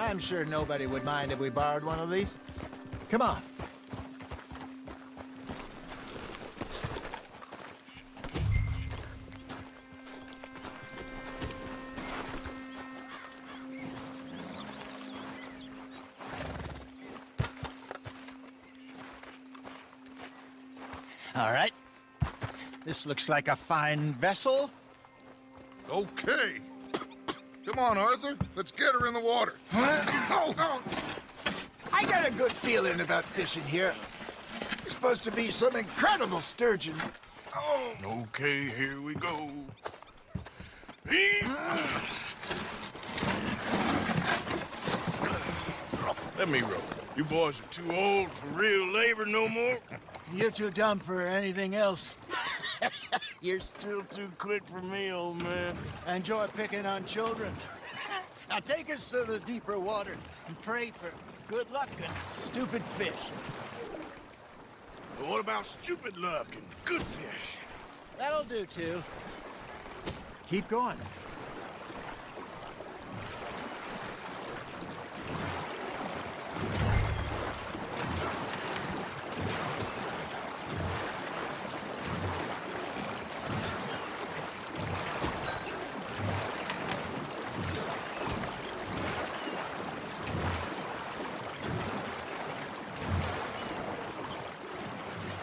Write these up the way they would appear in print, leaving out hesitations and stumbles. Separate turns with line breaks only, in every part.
I'm sure nobody would mind if we borrowed one of these. Come on. All right. This looks like a fine vessel.
Okay. Come on, Arthur. Let's get her in the water.
Oh. I got a good feeling about fishing here. It's supposed to be some incredible sturgeon. Oh.
Okay, here we go. Let me row. You boys are too old for real labor no more.
You're too dumb for anything else.
You're still too quick for me, old man.
Enjoy picking on children. Now take us to the deeper water and pray for good luck and stupid fish.
But what about stupid luck and good fish?
That'll do, too. Keep going.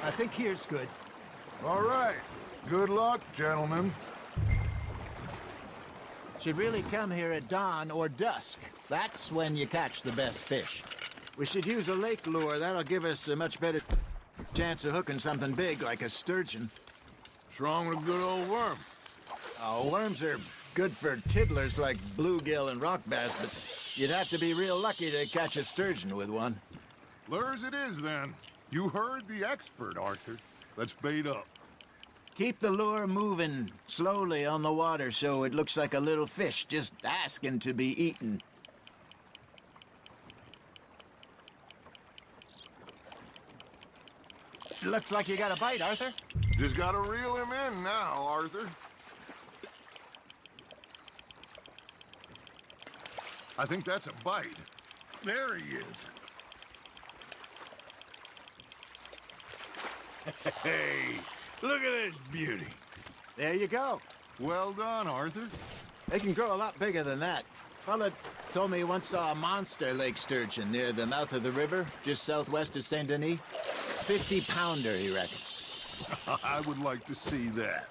I think here's good.
All right. Good luck, gentlemen.
Should really come here at dawn or dusk. That's when you catch the best fish. We should use a lake lure. That'll give us a much better chance of hooking something big like a sturgeon.
What's wrong with a good old worm?
Oh, worms are good for tiddlers like bluegill and rock bass, but you'd have to be real lucky to catch a sturgeon with one.
Lures it is, then. You heard the expert, Arthur. Let's bait up.
Keep the lure moving slowly on the water so it looks like a little fish just asking to be eaten. Looks like you got a bite, Arthur.
Just gotta reel him in now, Arthur. I think that's a bite. There he is.
Hey, look at this beauty.
There you go.
Well done, Arthur.
They can grow a lot bigger than that. Fella told me he once saw a monster lake sturgeon near the mouth of the river, just southwest of Saint Denis. 50-pounder, he reckoned.
I would like to see that.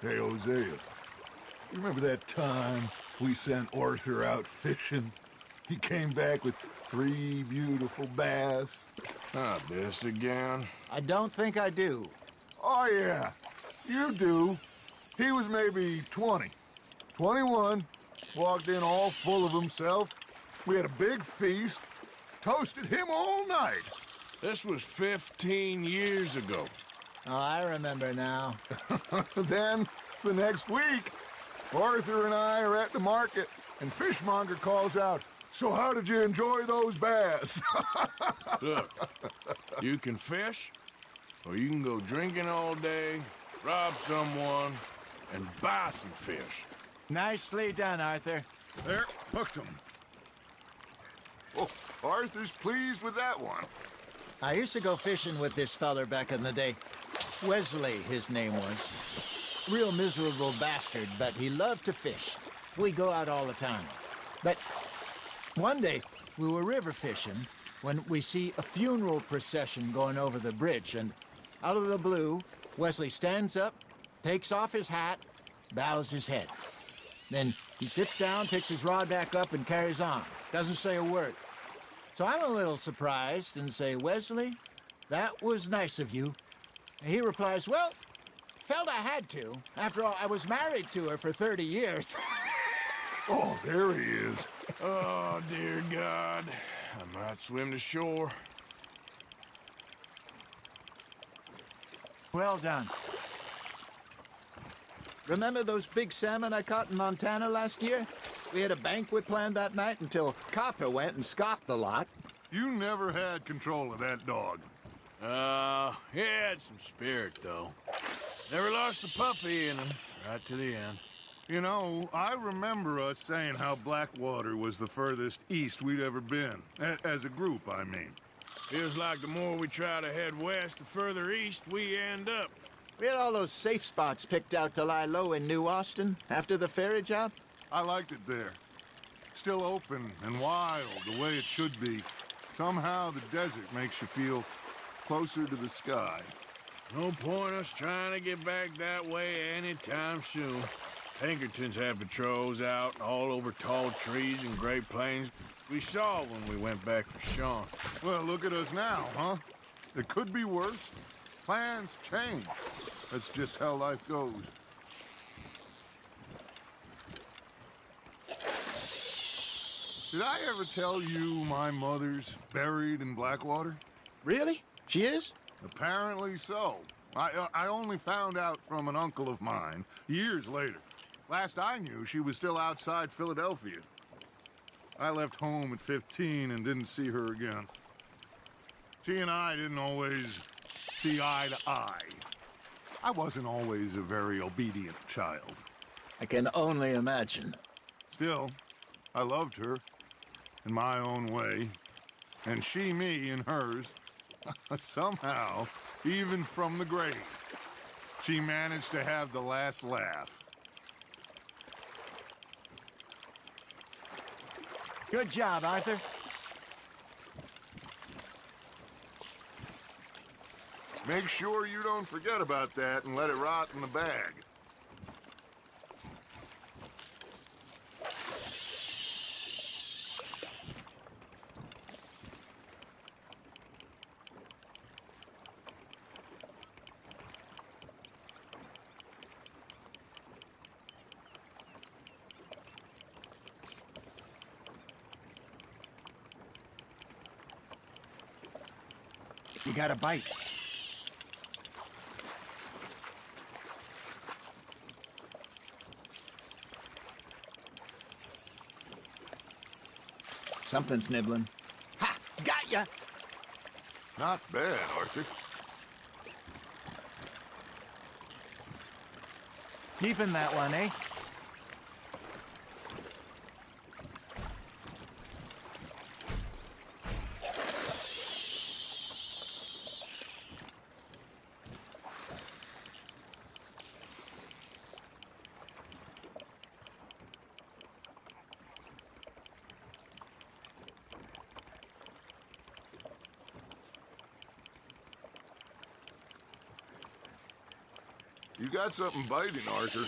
Hey, Hosea, you remember that time we sent Arthur out fishing? He came back with 3 beautiful bass.
Not this again.
I don't think I do.
Oh, yeah, you do. He was maybe 20, 21, walked in all full of himself. We had a big feast, toasted him all night.
This was 15 years ago.
Oh, I remember now.
Then, the next week, Arthur and I are at the market, and Fishmonger calls out, "So how did you enjoy those bass?"
Look, you can fish, or you can go drinking all day, rob someone, and buy some fish.
Nicely done, Arthur.
There, hooked him. Oh, Arthur's pleased with that one.
I used to go fishing with this feller back in the day. Wesley, his name was. Real miserable bastard, but he loved to fish. We'd go out all the time. But one day, we were river fishing when we see a funeral procession going over the bridge, and out of the blue, Wesley stands up, takes off his hat, bows his head. Then he sits down, picks his rod back up, and carries on. Doesn't say a word. So I'm a little surprised and say, "Wesley, that was nice of you." And he replies, "Well, felt I had to. After all, I was married to her for 30 years.
Oh, there he is.
Oh, dear God. I might swim to shore.
Well done. Remember those big salmon I caught in Montana last year? We had a banquet planned that night until Copper went and scoffed the lot.
You never had control of that dog.
He had some spirit, though. Never lost a puppy in him, right to the end.
You know, I remember us saying how Blackwater was the furthest east we'd ever been. As a group, I mean.
Feels like the more we try to head west, the further east we end up.
We had all those safe spots picked out to lie low in New Austin after the ferry job.
I liked it there. Still open and wild, the way it should be. Somehow the desert makes you feel closer to the sky.
No point us trying to get back that way anytime soon. Pinkertons had patrols out all over tall trees and Great Plains. We saw when we went back for Sean.
Well, look at us now, huh? It could be worse. Plans change. That's just how life goes. Did I ever tell you my mother's buried in Blackwater?
Really? She is?
Apparently so. I only found out from an uncle of mine years later. Last I knew, she was still outside Philadelphia. I left home at 15 and didn't see her again. She and I didn't always see eye to eye. I wasn't always a very obedient child.
I can only imagine.
Still, I loved her in my own way, and she me in hers. Somehow, even from the grave, she managed to have the last laugh.
Good job, Arthur.
Make sure you don't forget about that and let it rot in the bag.
You got a bite. Something's nibbling. Ha! Got ya!
Not bad, Arthur.
Keeping that one, eh?
You got something biting, Arthur.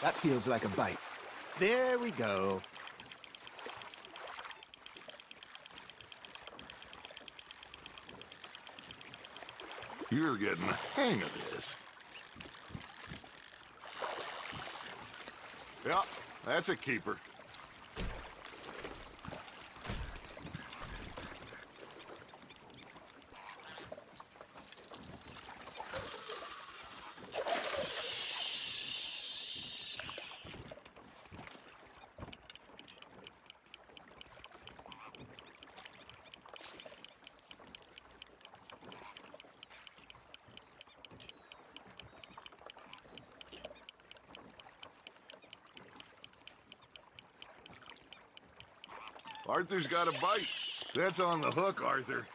That feels like a bite. There we go.
You're getting the hang of this. Yeah, that's a keeper. Arthur's got a bite. That's on the hook, Arthur.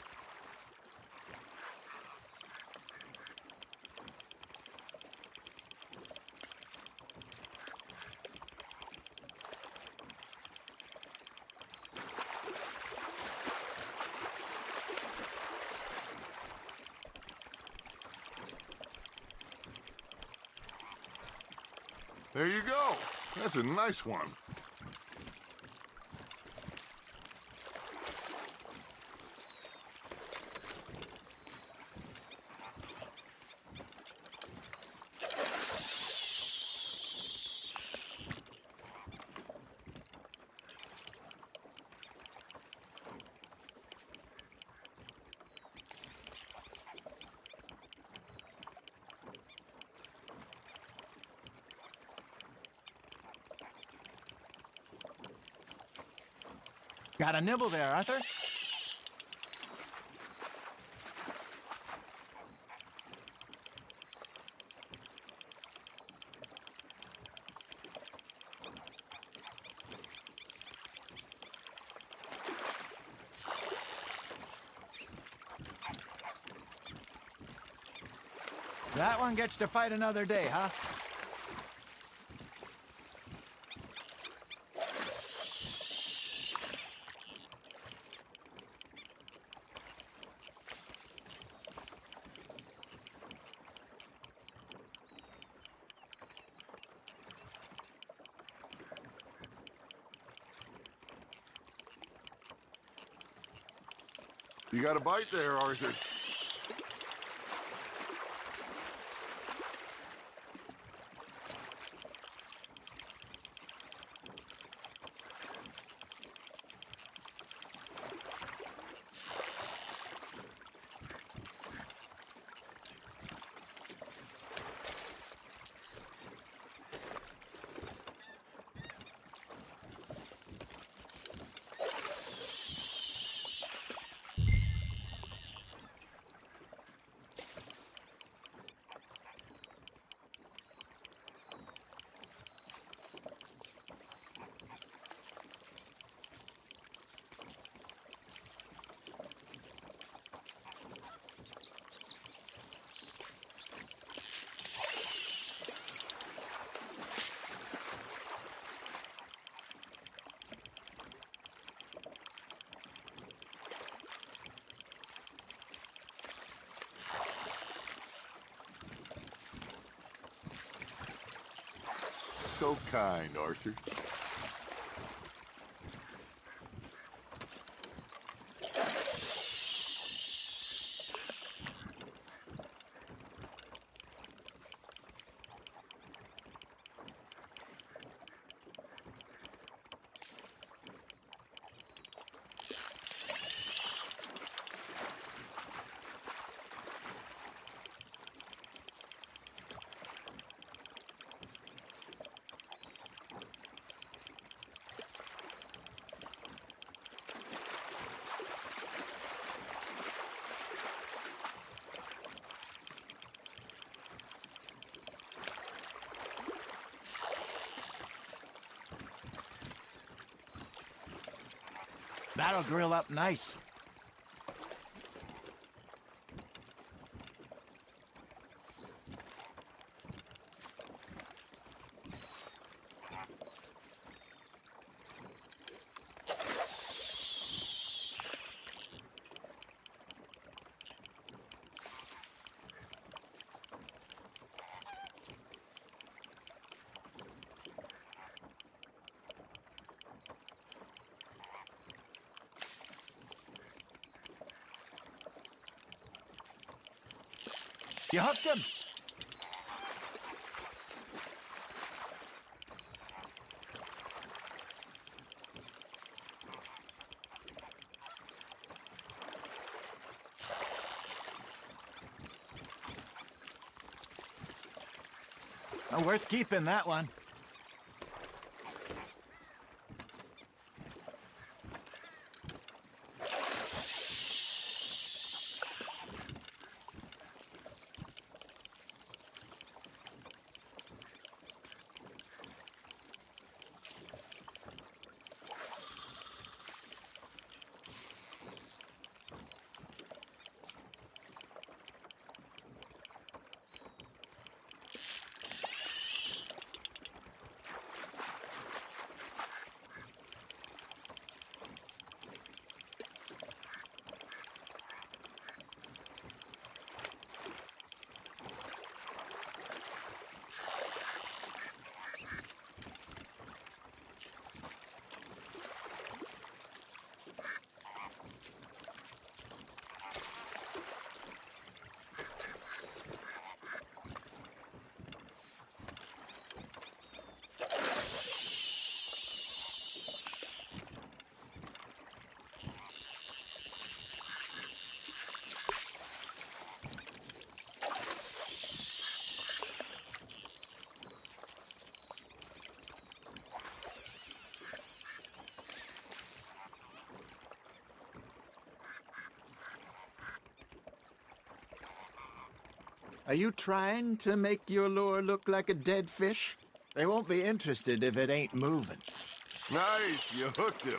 There you go. That's a nice one.
Got a nibble there, Arthur? That one gets to fight another day, huh?
You got a bite there, Arthur. So kind, Arthur.
That'll grill up nice. You hooked him. Oh, worth keeping, that one. Are you trying to make your lure look like a dead fish? They won't be interested if it ain't moving.
Nice, you hooked him.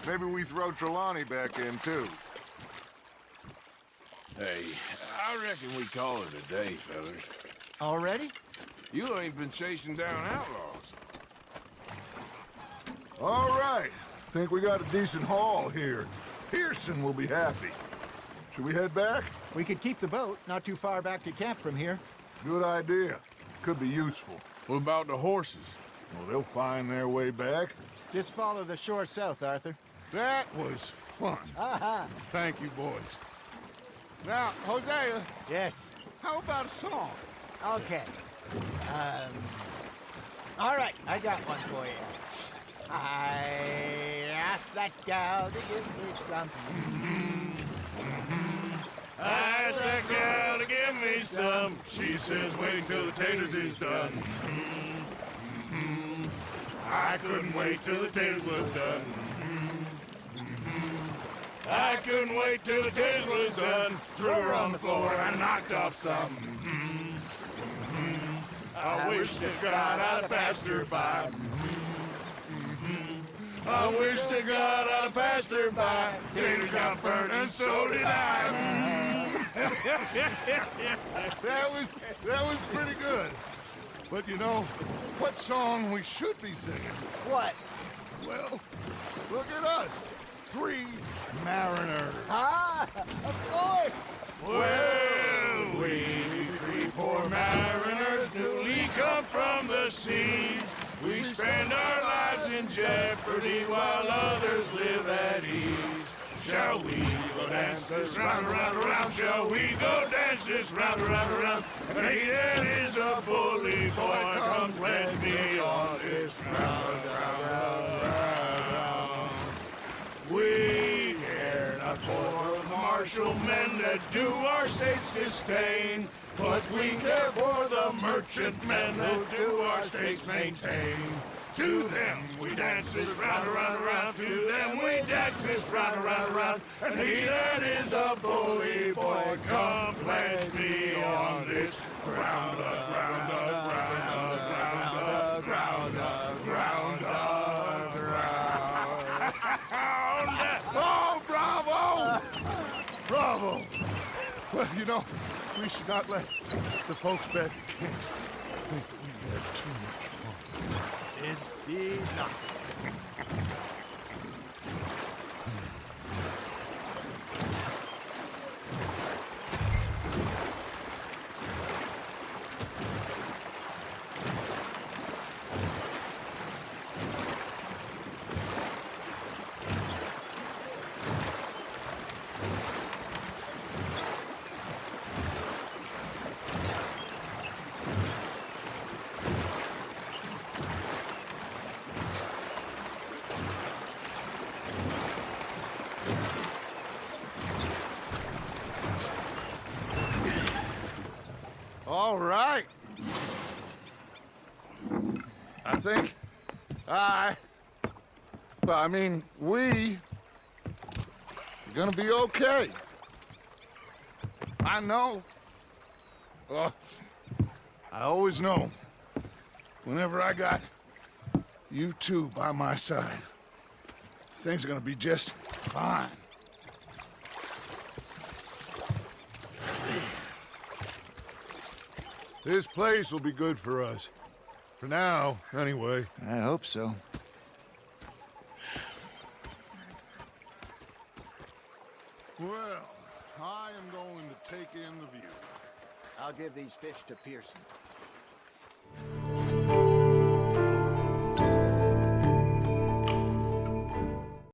Maybe we throw Trelawney back in, too.
Hey, I reckon we call it a day, fellas.
Already?
You ain't been chasing down outlaws.
All right. Think we got a decent haul here. Pearson will be happy. Should we head back?
We could keep the boat not too far back to camp from here.
Good idea. Could be useful.
What about the horses?
Well, they'll find their way back.
Just follow the shore south, Arthur.
That was fun.
Aha!
Thank you, boys. Now, Hosea,
Yes.
how about a song?
Okay. All right, I got one for you. I asked that gal to give me some.
I asked that gal to give me some. She says wait till the taters is done. I couldn't wait till the taters was done. I couldn't wait till the taters was done. Threw her on the floor and knocked off some. I wish to God I'd passed her by. I wish to God I'd passed her by. Tater got burnt and so did I.
That was pretty good. But you know, what song we should be singing?
What?
Well, look at us. 3 mariners.
Ah, of course.
Well, we 3 poor mariners newly come from the seas. We spend our lives in jeopardy while others live at ease. Shall we go dance this round, around, around? Shall we go dance this round, around, around? And he that is a bully boy, come pledge me on this round, round, round. We care not for the martial men that do our states disdain, but we care for the merchant men that do our states maintain. To them we dance this round, around, around. To them we dance this round, around, around. And he that is a bully boy, come pledge me on this ground, ground, ground, ground, ground, ground, ground.
Oh, bravo! Bravo! Well, you know, we should not let the folks back at camp think that we had too much fun.
Indeed not.
All right. I think we are gonna be okay. I know. I always know. Whenever I got you two by my side, things are gonna be just fine. This place will be good for us. For now, anyway.
I hope so.
Well, I am going to take in the view.
I'll give these fish to Pearson.